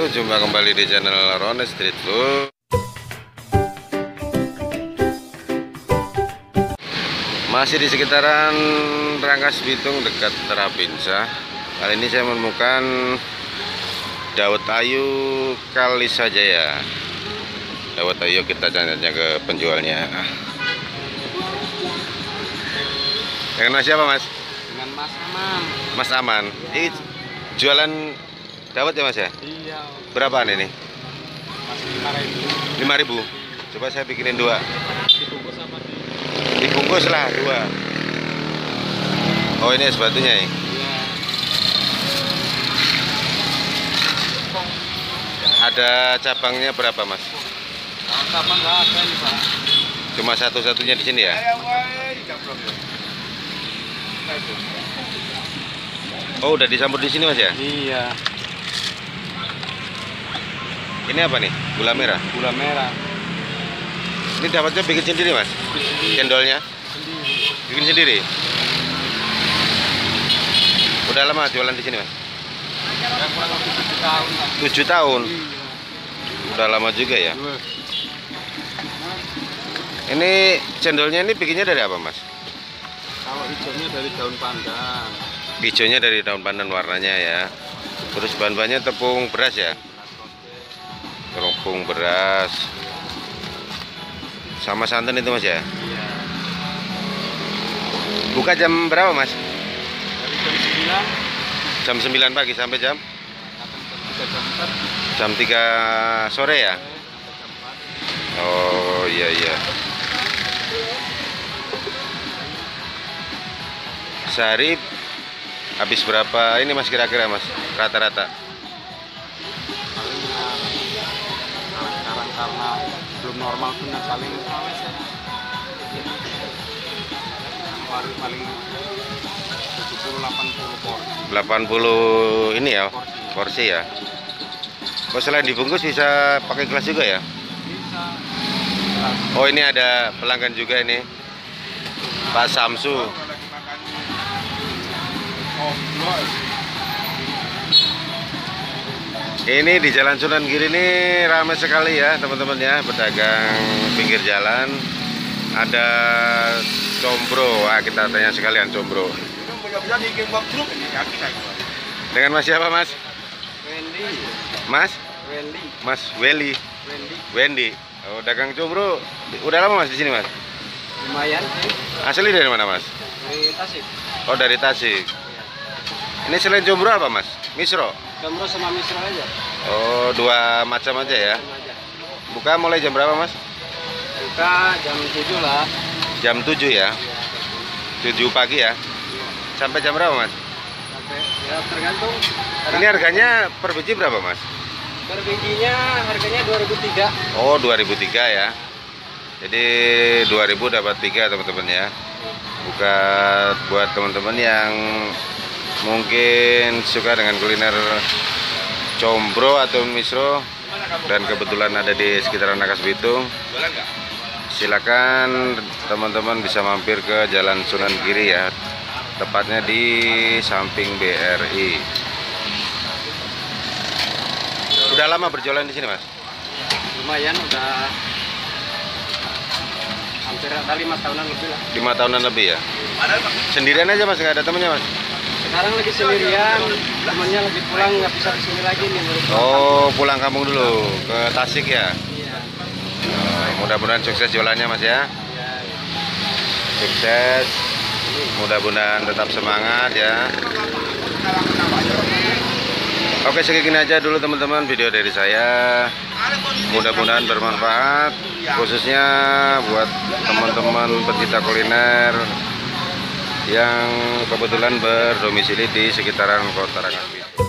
jumpa kembali di channel Rone Street Food. Masih di sekitaran Rangkas Bitung dekat Terabinsa. Kali ini saya menemukan dawet ayu Kalisa Jaya. Dawet ayu, kita tanya ke penjualnya. Dengan Mas siapa, Mas? Dengan Mas Aman. Mas Aman. Ini jualan dawet ya, Mas ya? Iya. Berapaan ini? Masih 5.000. 5.000. Coba saya bikinin 2. Dibungkus apa nih? Dibungkus lah 2. Oh, ini es batunya ya? Iya. Ada cabangnya berapa, Mas? Apa nggak ada nih, Pak? Cuma satu-satunya di sini ya? Oh, udah dicampur di sini, Mas ya? Iya. Ini apa nih? Gula merah. Gula merah. Ini dapatnya bikin sendiri, Mas? Cendolnya? Sendiri. Bikin sendiri? Udah lama jualan di sini, Mas? Ya kurang lebih 7 tahun lah. 7 tahun? Iya. Udah lama juga ya? Wah. Ini cendolnya ini bikinnya dari apa, Mas? Kalau hijaunya dari daun pandan. Hijaunya dari daun pandan warnanya ya. Terus bahan-bahannya tepung beras ya? Tepung beras. Sama santan itu, Mas ya? Iya. Buka jam berapa, Mas? Dari jam 9 Jam 9 pagi sampai jam? jam 3 jam 4. Jam 3 sore ya? Oh, iya iya. Sehari habis berapa ini, Mas, kira-kira, Mas? Rata-rata? Sekarang karena belum normal pun paling paling 70-80 porsi. 80 ini ya, porsi ya. Oh, selain dibungkus bisa pakai gelas juga ya? Bisa. Oh, ini ada pelanggan juga ini, Pak Samsu. Ini di Jalan Sunan Giri ini ramai sekali ya, teman-teman ya, pedagang pinggir jalan. Ada combro, kita tanya sekalian combro. Dengan Mas siapa, Mas? Wendy. Mas? Wendy. Mas Welly. Wendy. Wendy. Oh, dagang combro. Udah lama, Mas, di sini, Mas? Lumayan sih. Asli dari mana, Mas? Dari Tasik. Oh, dari Tasik. Ini selain combro apa, Mas? Misro? Combro sama misro aja. Oh, 2 macam aja ya. Sama aja. Buka mulai jam berapa, Mas? Buka jam 7 lah. Jam 7 ya. 7 pagi ya. Sampai jam berapa, Mas? Sampai ya tergantung. Ini harganya per biji berapa, Mas? Per bijinya harganya 2003. Oh, 2003 ya. Jadi 2000 dapat 3, teman-teman ya. Buat teman-teman yang mungkin suka dengan kuliner combro atau misro dan kebetulan ada di sekitaran Rangkas Bitung, silakan teman-teman bisa mampir ke Jalan Sunan Giri ya, tepatnya di samping BRI. Udah lama berjualan di sini, Mas? Lumayan udah hampir kali 5 tahunan lebih lah. 5 tahunan lebih ya. Sendirian aja, Mas, nggak ada temennya, Mas? Sekarang lagi sendirian, temannya lagi pulang nggak bisa kesini lagi nih. Oh, pulang kampung dulu ke Tasik ya. Iya. Mudah-mudahan sukses jualannya, Mas ya. Iya. Sukses. Mudah-mudahan tetap semangat ya. Oke, segini aja dulu teman-teman video dari saya. Mudah-mudahan bermanfaat, khususnya buat teman-teman pecinta kuliner yang kebetulan berdomisili di sekitaran Kota Rangkas Bitung.